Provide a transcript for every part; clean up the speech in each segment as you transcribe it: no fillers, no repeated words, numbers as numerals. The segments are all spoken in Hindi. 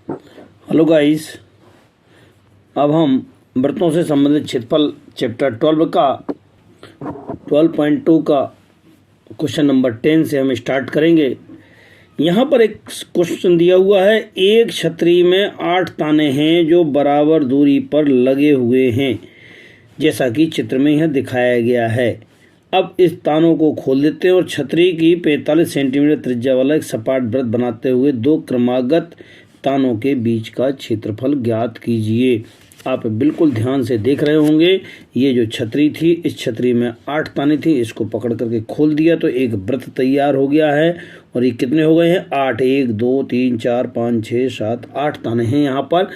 हेलो गाइस, अब हम वृत्तों से संबंधित क्षेत्रफल चैप्टर 12.2 का क्वेश्चन नंबर 10 से हम स्टार्ट करेंगे। यहाँ पर एक क्वेश्चन दिया हुआ है, एक छतरी में 8 ताने हैं जो बराबर दूरी पर लगे हुए हैं, जैसा कि चित्र में यह दिखाया गया है। अब इस तानों को खोल देते हैं और छतरी की 45 सेंटीमीटर त्रिज्या वाला एक सपाट वृत्त बनाते हुए दो क्रमागत तानों के बीच का क्षेत्रफल ज्ञात कीजिए। आप बिल्कुल ध्यान से देख रहे होंगे, ये जो छतरी थी, इस छतरी में 8 ताने थी, इसको पकड़ करके खोल दिया तो एक वृत्त तैयार हो गया है। और ये कितने हो गए हैं? 8। 1 2 3 4 5 6 7 8 ताने हैं यहाँ पर।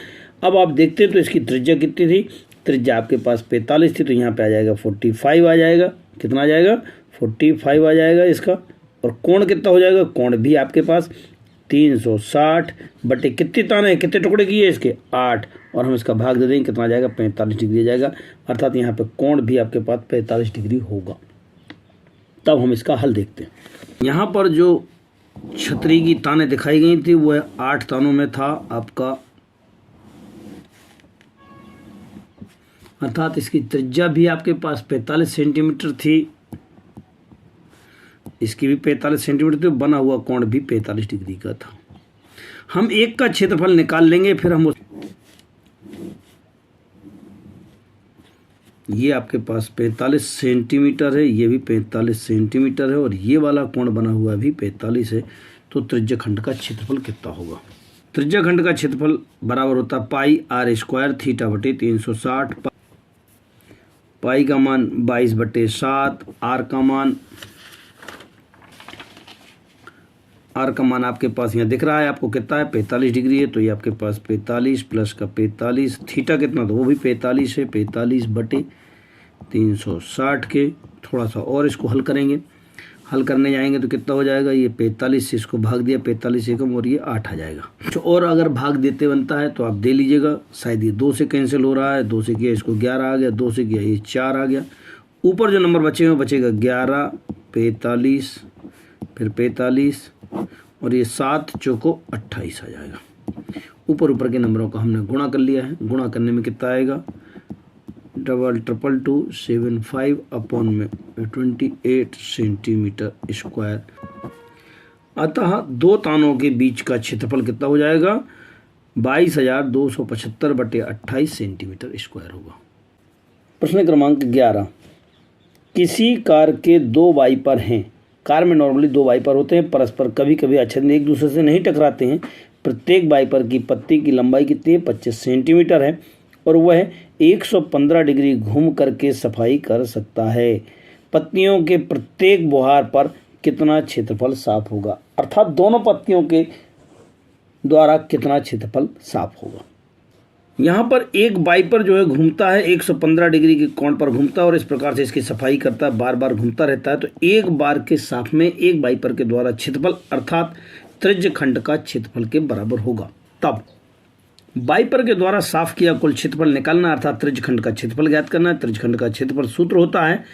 अब आप देखते हैं तो इसकी त्रिज्या कितनी थी? त्रिज्या आपके पास 45 थी, तो यहाँ पे आ जाएगा 45 आ जाएगा। कितना आ जाएगा? 45 आ जाएगा इसका। और कोण कितना हो जाएगा? कोण भी आपके पास 360 बटे कितने ताने, कितने टुकड़े किए इसके? 8। और हम इसका भाग दे देंगे, कितना आ जाएगा? 45 डिग्री आ जाएगा। अर्थात यहाँ पे कोण भी आपके पास 45 डिग्री होगा। तब हम इसका हल देखते हैं। यहाँ पर जो छतरी की ताने दिखाई गई थी वह 8 तानों में था आपका, अर्थात इसकी त्रिज्या भी आपके पास 45 सेंटीमीटर थी, इसकी भी 45 सेंटीमीटर थी, बना हुआ कोण भी 45 डिग्री का था। हम एक का क्षेत्रफल निकाल लेंगे, फिर हम ये आपके पास 45 सेंटीमीटर है, ये भी 45 सेंटीमीटर है, और ये वाला कोण बना हुआ भी 45 है। तो त्रिज्या खंड का क्षेत्रफल कितना होगा? त्रिज्या खंड का क्षेत्रफल बराबर होता पाई आर स्क्वायर थीटा बटे 360। पाई का मान 22/7, आर का मान आपके पास यहाँ दिख रहा है, आपको कितना है? 45 डिग्री है, तो ये आपके पास 45 प्लस का 45, थीटा कितना? तो वो भी 45 है, 45/360 के। थोड़ा सा और इसको हल करेंगे, हल करने जाएंगे तो कितना हो जाएगा? ये 45 से इसको भाग दिया, 45 एकम, और ये 8 आ जाएगा। तो और अगर भाग देते बनता है तो आप दे लीजिएगा। शायद ये 2 से कैंसिल हो रहा है, 2 से किया इसको 11 आ गया, 2 से किया ये 4 आ गया। ऊपर जो नंबर बचे हुए बचेगा 11, 45, फिर 45, और ये 7 चौको 28 आ जाएगा। ऊपर ऊपर के नंबरों का हमने गुणा कर लिया है। गुणा करने में कितना आएगा? 22275 अपॉन में 28 सेंटीमीटर स्क्वायर। अतः दो तानों के बीच का क्षेत्रफल कितना हो जाएगा? 22,275 बटे 28 सेंटीमीटर स्क्वायर होगा। प्रश्न क्रमांक 11, किसी कार के 2 वाइपर हैं। कार में नॉर्मली 2 वाइपर होते हैं, परस्पर कभी कभी आच्छादित एक दूसरे से नहीं टकराते हैं। प्रत्येक वाइपर की पत्ती की लंबाई कितनी है? 25 सेंटीमीटर है, और वह 115 डिग्री घूम करके सफाई कर सकता है। पत्तियों के प्रत्येक बुहार पर कितना क्षेत्रफल साफ होगा? अर्थात दोनों पत्तियों के द्वारा कितना क्षेत्रफल साफ होगा। यहाँ पर एक वाइपर जो है घूमता है, 115 डिग्री के कोण पर घूमता है, और इस प्रकार से इसकी सफाई करता है, बार बार घूमता रहता है। तो एक बार के साफ में एक वाइपर के द्वारा क्षेत्रफल अर्थात त्रिज्य खंड का क्षेत्रफल के बराबर होगा। तब वाइपर के द्वारा साफ किया कुल क्षेत्रफल निकालना, अर्थात त्रिज्य खंड का क्षेत्रफल ज्ञात करना है। त्रिज्य खंड का क्षेत्रफल सूत्र होता है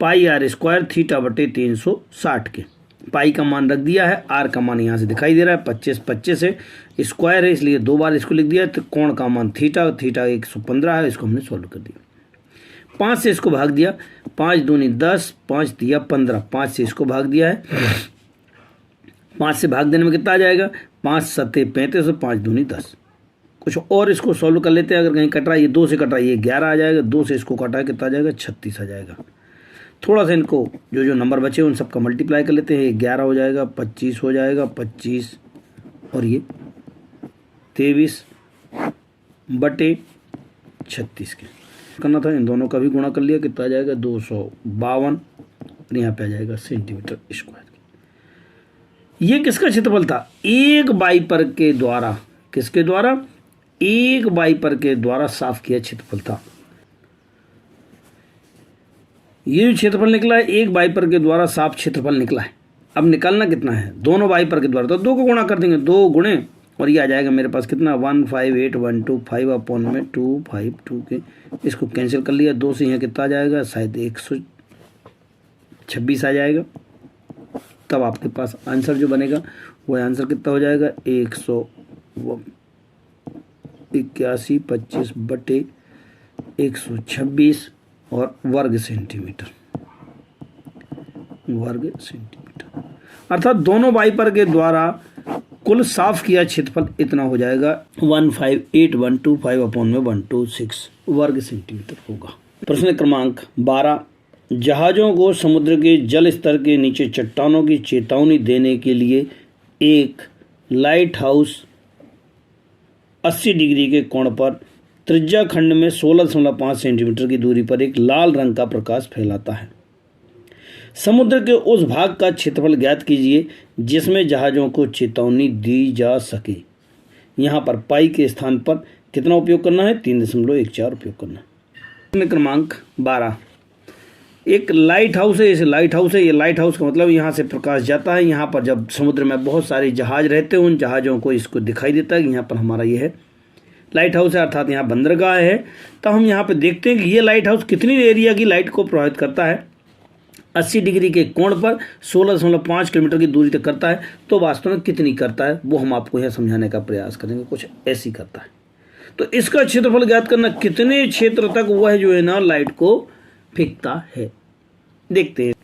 पाई आर स्क्वायर थीटा बटे 360 के। पाई का मान रख दिया है, आर का मान यहाँ से दिखाई दे रहा है, 25 है, स्क्वायर है इसलिए 2 बार इसको लिख दिया है। तो कोण का मान थीटा 115 है, इसको हमने सॉल्व कर दिया। 5 से इसको भाग दिया, 5 दूनी 10, 5 दिया 15, 5 से इसको भाग दिया है। 5 से भाग देने में कितना आ जाएगा? 5 सत्ते 35 और 5 दूनी 10। कुछ और इसको सॉल्व कर लेते हैं। अगर कहीं कट रहा है, ये 2 से कट रहा है, ये 11 आ जाएगा। 2 से इसको काटा है, कितना आ जाएगा? 36 आ जाएगा। थोड़ा सा इनको जो नंबर बचे उन सबका मल्टीप्लाई कर लेते हैं। ये 11 हो जाएगा, 25 हो जाएगा, 25 और ये 23 बटे 36 के करना था। इन दोनों का भी गुणा कर लिया, कितना आ जाएगा? 252, और यहाँ पे आ जाएगा सेंटीमीटर स्क्वायर। ये किसका क्षेत्रफल था? एक वाइपर के द्वारा। किसके द्वारा? एक वाइपर के द्वारा साफ किया क्षेत्रफल था। ये जो क्षेत्रफल निकला है, एक वाइपर के द्वारा साफ क्षेत्रफल निकला है। अब निकालना कितना है? दोनों वाइपर के द्वारा, तो 2 को गुणा कर देंगे, 2 गुणे, और ये आ जाएगा मेरे पास कितना? 158,125 अपॉन में 252 के। इसको कैंसिल कर लिया, 2 से यहाँ कितना आ जाएगा? शायद 126 आ जाएगा। तब आपके पास आंसर जो बनेगा वो आंसर कितना हो जाएगा? 100 81 25/126 और वर्ग सेंटीमीटर अर्थात दोनों वाइपर के द्वारा कुल साफ किया क्षेत्रफल इतना हो जाएगा 158,125/126 वर्ग सेंटीमीटर होगा। प्रश्न क्रमांक 12, जहाज़ों को समुद्र के जल स्तर के नीचे चट्टानों की चेतावनी देने के लिए एक लाइट हाउस 80 डिग्री के कोण पर त्रिज्या खंड में 16.5 सेंटीमीटर की दूरी पर एक लाल रंग का प्रकाश फैलाता है। समुद्र के उस भाग का क्षेत्रफल ज्ञात कीजिए जिसमें जहाज़ों को चेतावनी दी जा सके। यहाँ पर पाई के स्थान पर कितना उपयोग करना है? 3.14 उपयोग करना है। प्रश्न क्रमांक 12, एक लाइट हाउस है, ये लाइट हाउस का मतलब यहाँ से प्रकाश जाता है। यहाँ पर जब समुद्र में बहुत सारे जहाज रहते हैं उन जहाज़ों को इसको दिखाई देता है कि यहाँ पर हमारा ये है लाइट हाउस है, अर्थात यहाँ बंदरगाह है। तो हम यहाँ पे देखते हैं कि ये लाइट हाउस कितनी एरिया की लाइट को प्रभावित करता है। 80 डिग्री के कोण पर 16.5 किलोमीटर की दूरी तक करता है। तो वास्तव में कितनी करता है वो हम आपको यहाँ समझाने का प्रयास करेंगे। कुछ ऐसी करता है। तो इसका क्षेत्रफल ज्ञात करना, कितने क्षेत्र तक वह जो है ना लाइट को फेंकता है। देखते हैं।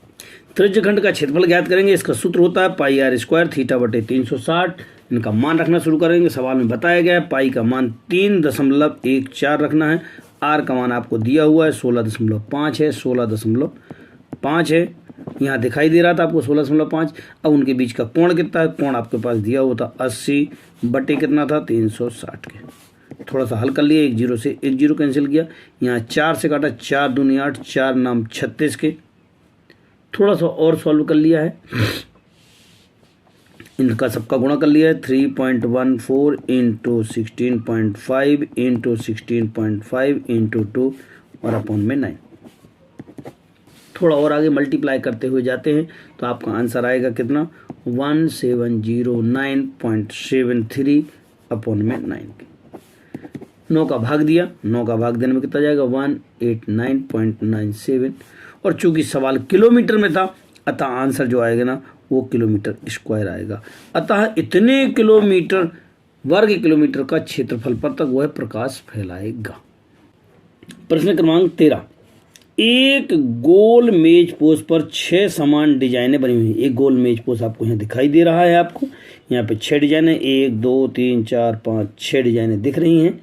त्रिज्यखंड का क्षेत्रफल ज्ञात करेंगे। इसका सूत्र होता है πr² θ/360। इनका मान रखना शुरू करेंगे। सवाल में बताया गया है पाई का मान 3.14 रखना है। आर का मान आपको दिया हुआ है 16.5 है, 16.5 है। यहाँ दिखाई दे रहा था आपको 16.5। अब उनके बीच का कोण कितना है? कोण आपके पास दिया हुआ था 80 बटे कितना था? 360 के। थोड़ा सा हल कर लिया, 1 0 से 1 0 कैंसिल किया। यहाँ 4 से काटा, 4 दूनी 8, 4 नाम 36 के। थोड़ा सा और सॉल्व कर लिया है, इनका सबका गुणा कर लिया है। 3.14 इंटू 16.5 इंटू 16.5 इंटू 2 और अपॉन में 9। थोड़ा और आगे मल्टीप्लाई करते हुए जाते हैं तो आपका आंसर आएगा कितना? 1709.73 अपॉन में 9 के। 9 का भाग दिया, 9 का भाग देने में कितना जाएगा? 189.97। और चूंकि सवाल किलोमीटर में था अतः आंसर जो आएगा ना वो किलोमीटर स्क्वायर आएगा। अतः इतने किलोमीटर, वर्ग किलोमीटर का क्षेत्रफल पर तक वह प्रकाश फैलाएगा। प्रश्न क्रमांक 13, एक गोल मेज पोस्ट पर 6 समान डिजाइनें बनी हुई हैं। एक गोल मेज पोस्ट आपको यहाँ दिखाई दे रहा है। आपको यहाँ पे 6 डिजाइनें, 1 2 3 4 5 6 डिजाइनें दिख रही हैं।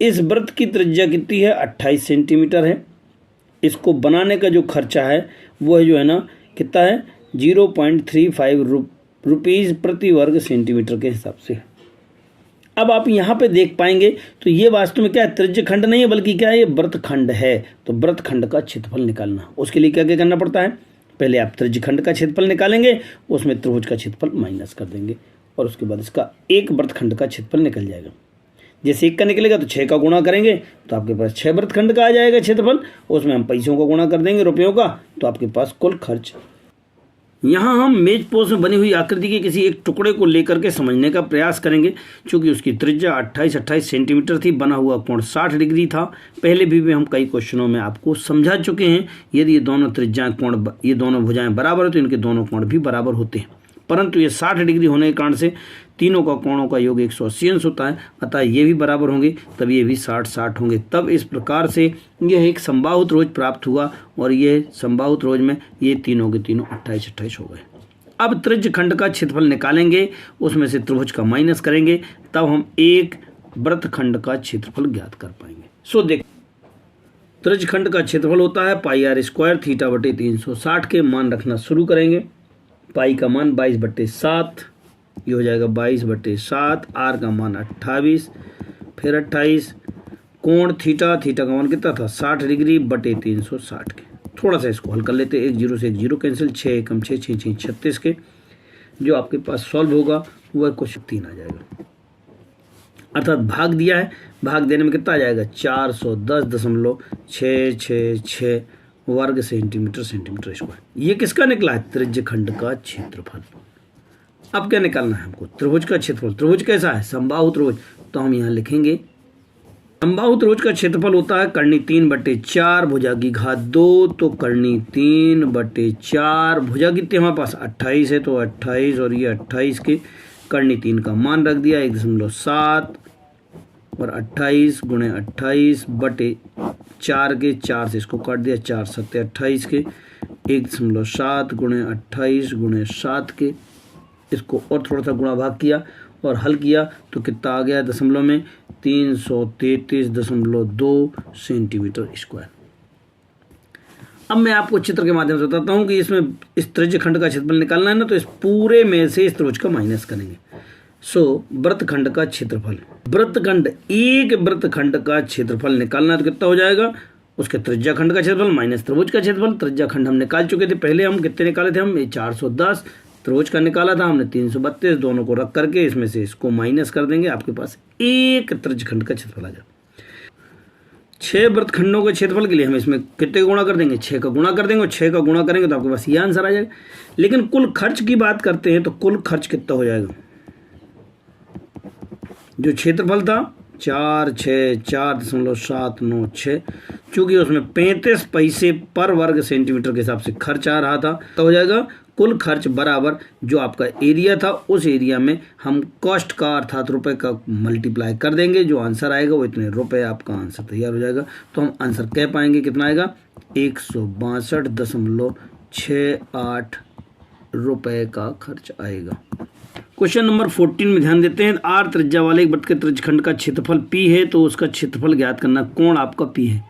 इस वृत्त की त्रिज्या कितनी है? 28 सेंटीमीटर है। इसको बनाने का जो खर्चा है वह जो है ना कितना है? 0.35 रुपीज़ प्रति वर्ग सेंटीमीटर के हिसाब से। अब आप यहाँ पे देख पाएंगे तो ये वास्तव में क्या है? त्रिज्यखंड नहीं है बल्कि क्या है? ये वृत्तखंड है। तो वृत्तखंड का क्षेत्रफल निकालना, उसके लिए क्या क्या करना पड़ता है? पहले आप त्रिज्यखंड का क्षेत्रफल निकालेंगे, उसमें त्रिभुज का क्षेत्रफल माइनस कर देंगे और उसके बाद इसका एक वृत्तखंड का क्षेत्रफल निकल जाएगा। जैसे 1 का निकलेगा तो 6 का गुणा करेंगे तो आपके पास 6 वृत्तखंड का आ जाएगा क्षेत्रफल। उसमें हम पैसों का गुणा कर देंगे, रुपयों का, तो आपके पास कुल खर्च। यहाँ हम मेज पोस्ट में बनी हुई आकृति के किसी एक टुकड़े को लेकर के समझने का प्रयास करेंगे। चूंकि उसकी त्रिज्या 28 सेंटीमीटर थी, बना हुआ कोण 60 डिग्री था। पहले भी हम कई क्वेश्चनों में आपको समझा चुके हैं। यदि ये दोनों त्रिज्याएं कोण, ये दोनों भुजाएं बराबर हो तो इनके दोनों कोण भी बराबर होते हैं। परंतु ये 60 डिग्री होने के कारण से तीनों का कोणों का योग 180 अंश होता है। अतः ये भी बराबर होंगे, तब ये भी 60-60 होंगे। तब इस प्रकार से यह एक समबाहु त्रिभुज प्राप्त हुआ और ये समबाहु त्रिभुज में ये तीनों के तीनों 28-28 हो गए। अब त्रिज्यखंड का क्षेत्रफल निकालेंगे, उसमें से त्रिभुज का माइनस करेंगे, तब हम एक वृत्तखंड का क्षेत्रफल ज्ञात कर पाएंगे। सो देख, त्रिज्यखंड का क्षेत्रफल होता है πr² θ/360 के। मान रखना शुरू करेंगे। पाई का मान 22/7, ये हो जाएगा 22/7। आर का मान 28, फिर 28। कोण थीटा का मान कितना था? 60 डिग्री बटे 360 के। थोड़ा सा इसको हल कर लेते हैं। 1 0 से 1 0 कैंसिल, 6 एकम 6 6 6 36 के। जो आपके पास सॉल्व होगा वह कुछ 3 आ जाएगा। अर्थात भाग दिया है, भाग देने में कितना आ जाएगा? 410.666 वर्ग सेंटीमीटर स्क्वायर। ये किसका निकला है? त्रिज्यखंड का क्षेत्रफल। अब क्या निकालना है हमको? त्रिभुज का क्षेत्रफल। त्रिभुज कैसा है? समबाहु त्रिभुज। तो हम यहाँ लिखेंगे समबाहु त्रिभुज का क्षेत्रफल होता है कर्णी 3/4, भुजा की घात 2, तो कर्णी 3/4। भुजा कितनी हमारे पास? 28 है, तो 28 और ये 28 के। कर्णी 3 का मान रख दिया 1.7 और 28 गुणे 28 बटे 4 के 4 से इसको काट दिया, 4 सत्ते 28 के 1.7 गुणे 28 गुणे 7 के, इसको और थोड़ा सा गुणा भाग किया और हल किया तो कितना आ गया दशमलव में 333.2 सेंटीमीटर स्क्वायर। अब मैं आपको चित्र के माध्यम से बताता हूँ कि इसमें इस त्रिज्यखंड का क्षेत्रफल निकालना है ना, तो इस पूरे में से इस त्रिभुज का माइनस करेंगे। वृत्तखंड का क्षेत्रफल, एक वृत्तखंड का क्षेत्रफल निकालना है तो कितना हो जाएगा, उसके त्रिज्याखंड का क्षेत्रफल माइनस त्रिभुज का क्षेत्रफल। त्रिज्याखंड हम निकाल चुके थे पहले, हम कितने निकाले थे, हम 410, त्रिभुज का निकाला था हमने 332, दोनों को रख करके इसमें से इसको माइनस कर देंगे, आपके पास एक त्रिज्यखंड का क्षेत्रफल आ जाए। 6 वृत्तखंडों के क्षेत्रफल के लिए हम इसमें कितने का गुणा कर देंगे, 6 का गुणा कर देंगे, और 6 का गुणा करेंगे तो आपके पास ये आंसर आ जाएगा। लेकिन कुल खर्च की बात करते हैं तो कुल खर्च कितना हो जाएगा, जो क्षेत्रफल था 4.796, चूंकि उसमें 35 पैसे पर वर्ग सेंटीमीटर के हिसाब से खर्च आ रहा था, तो हो जाएगा कुल खर्च बराबर जो आपका एरिया था उस एरिया में हम कॉस्ट का अर्थात रुपए का मल्टीप्लाई कर देंगे, जो आंसर आएगा वो इतने रुपए, आपका आंसर तैयार हो जाएगा। तो हम आंसर कह पाएंगे कितना आएगा, 162.68 रुपए का खर्च आएगा। क्वेश्चन नंबर 14 में ध्यान देते हैं। आर त्रिज्या वाले एक वृत्त के त्रिज्यखंड का क्षेत्रफल P है, तो उसका क्षेत्रफल ज्ञात करना, कोण आपका P है।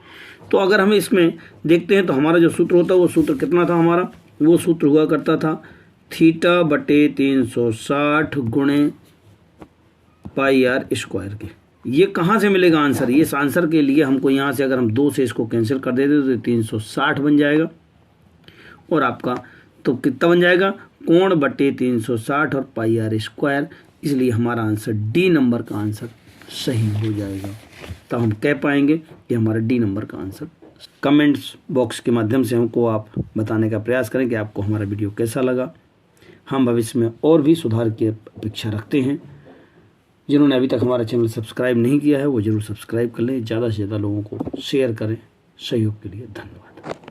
तो अगर हम इसमें देखते हैं तो हमारा जो सूत्र होता है वो सूत्र कितना था हमारा, वो सूत्र हुआ करता था θ/360 गुणे πr स्क्वायर के। ये कहाँ से मिलेगा आंसर, ये आंसर के लिए हमको यहाँ से अगर हम 2 से इसको कैंसिल कर देते तो 360 बन जाएगा, और आपका तो कितना बन जाएगा, कोण बटे 360 और πr स्क्वायर। इसलिए हमारा आंसर डी नंबर का आंसर सही हो जाएगा। तो हम कह पाएंगे कि हमारा डी नंबर का आंसर। कमेंट्स बॉक्स के माध्यम से हमको आप बताने का प्रयास करें कि आपको हमारा वीडियो कैसा लगा। हम भविष्य में और भी सुधार की अपेक्षा रखते हैं। जिन्होंने अभी तक हमारा चैनल सब्सक्राइब नहीं किया है वो ज़रूर सब्सक्राइब कर लें, ज़्यादा से ज़्यादा लोगों को शेयर करें। सहयोग के लिए धन्यवाद।